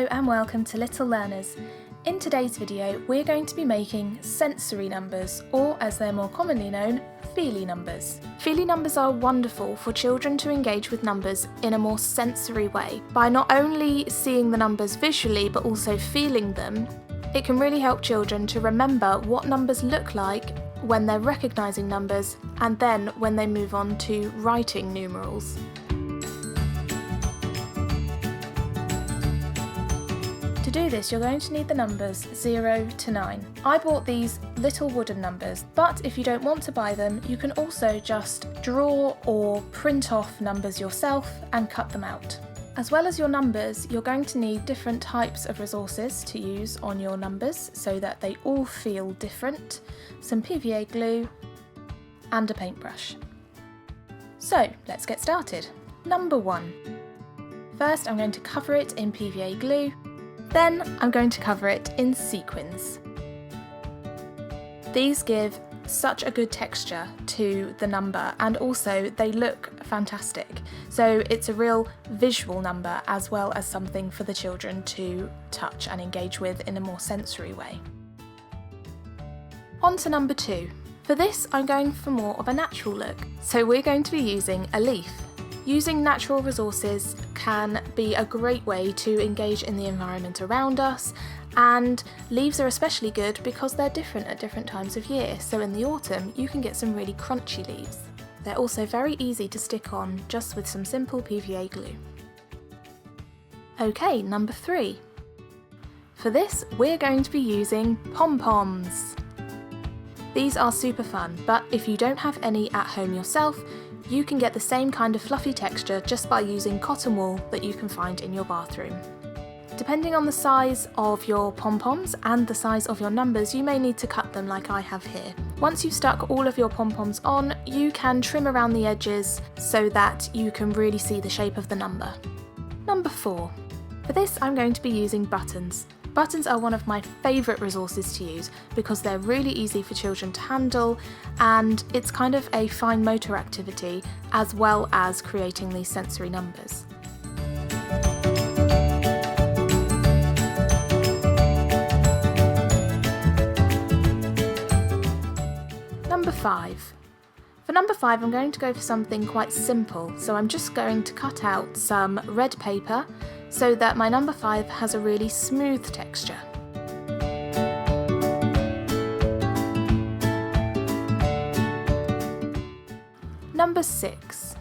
Hello and welcome to Little Learners. In today's video we're going to be making sensory numbers, or as they're more commonly known, feely numbers. Feely numbers are wonderful for children to engage with numbers in a more sensory way. By not only seeing the numbers visually but also feeling them, it can really help children to remember what numbers look like when they're recognising numbers and then when they move on to writing numerals. To do this, you're going to need the numbers 0 to 9. I bought these little wooden numbers, but if you don't want to buy them, you can also just draw or print off numbers yourself and cut them out. As well as your numbers, you're going to need different types of resources to use on your numbers so that they all feel different, some PVA glue and a paintbrush. So let's get started. Number 1. First I'm going to cover it in PVA glue. Then I'm going to cover it in sequins. These give such a good texture to the number and also they look fantastic. So it's a real visual number as well as something for the children to touch and engage with in a more sensory way. On to number 2. For this I'm going for more of a natural look. So we're going to be using a leaf. Using natural resources can be a great way to engage in the environment around us, and leaves are especially good because they're different at different times of year, so in the autumn you can get some really crunchy leaves. They're also very easy to stick on just with some simple PVA glue. Okay, number 3. For this we're going to be using pom-poms. These are super fun, but if you don't have any at home yourself, you can get the same kind of fluffy texture just by using cotton wool that you can find in your bathroom. Depending on the size of your pom-poms and the size of your numbers, you may need to cut them like I have here. Once you've stuck all of your pom-poms on, you can trim around the edges so that you can really see the shape of the number. Number 4. For this I'm going to be using buttons. Buttons are one of my favourite resources to use because they're really easy for children to handle and it's kind of a fine motor activity as well as creating these sensory numbers. Number 5. For number 5 I'm going to go for something quite simple, so I'm just going to cut out some red paper so that my number 5 has a really smooth texture. Number 6.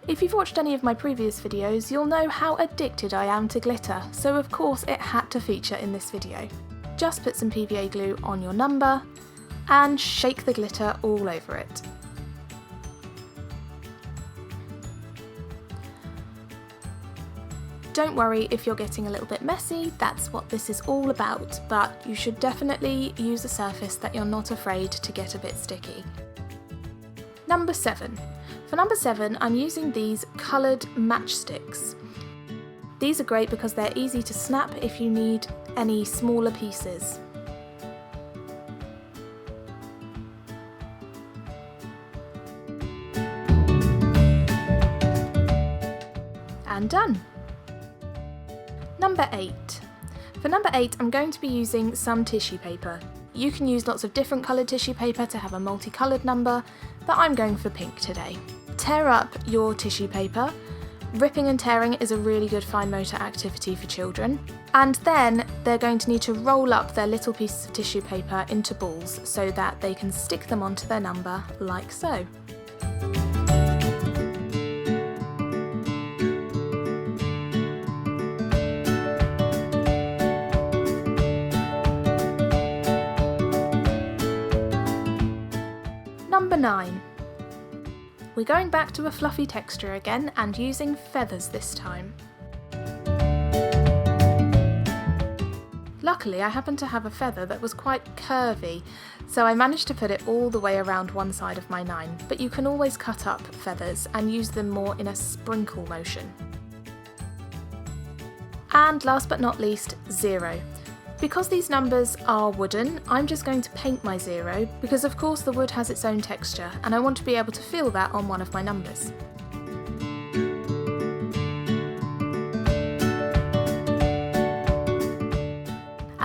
If you've watched any of my previous videos, you'll know how addicted I am to glitter, so of course it had to feature in this video. Just put some PVA glue on your number and shake the glitter all over it. Don't worry if you're getting a little bit messy, that's what this is all about, but you should definitely use a surface that you're not afraid to get a bit sticky. Number 7. For number 7 I'm using these coloured matchsticks. These are great because they're easy to snap if you need any smaller pieces. And done! Number 8. For number 8 I'm going to be using some tissue paper. You can use lots of different coloured tissue paper to have a multicoloured number, but I'm going for pink today. Tear up your tissue paper. Ripping and tearing is a really good fine motor activity for children. And then they're going to need to roll up their little pieces of tissue paper into balls so that they can stick them onto their number like so. Number 9. We're going back to a fluffy texture again and using feathers this time. Luckily I happened to have a feather that was quite curvy, so I managed to put it all the way around one side of my 9, but you can always cut up feathers and use them more in a sprinkle motion. And last but not least, 0. Because these numbers are wooden, I'm just going to paint my 0 because of course the wood has its own texture and I want to be able to feel that on one of my numbers.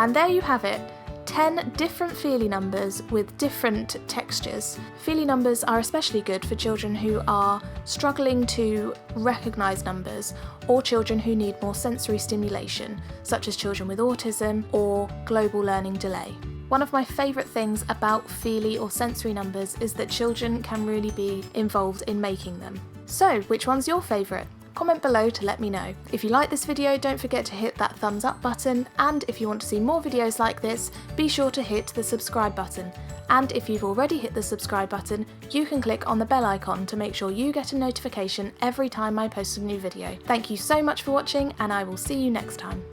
And there you have it. 10 different Feely numbers with different textures. Feely numbers are especially good for children who are struggling to recognise numbers, or children who need more sensory stimulation, such as children with autism or global learning delay. One of my favourite things about Feely or sensory numbers is that children can really be involved in making them. So, which one's your favourite? Comment below to let me know. If you like this video, don't forget to hit that thumbs up button, and if you want to see more videos like this, be sure to hit the subscribe button. And if you've already hit the subscribe button, you can click on the bell icon to make sure you get a notification every time I post a new video. Thank you so much for watching, and I will see you next time.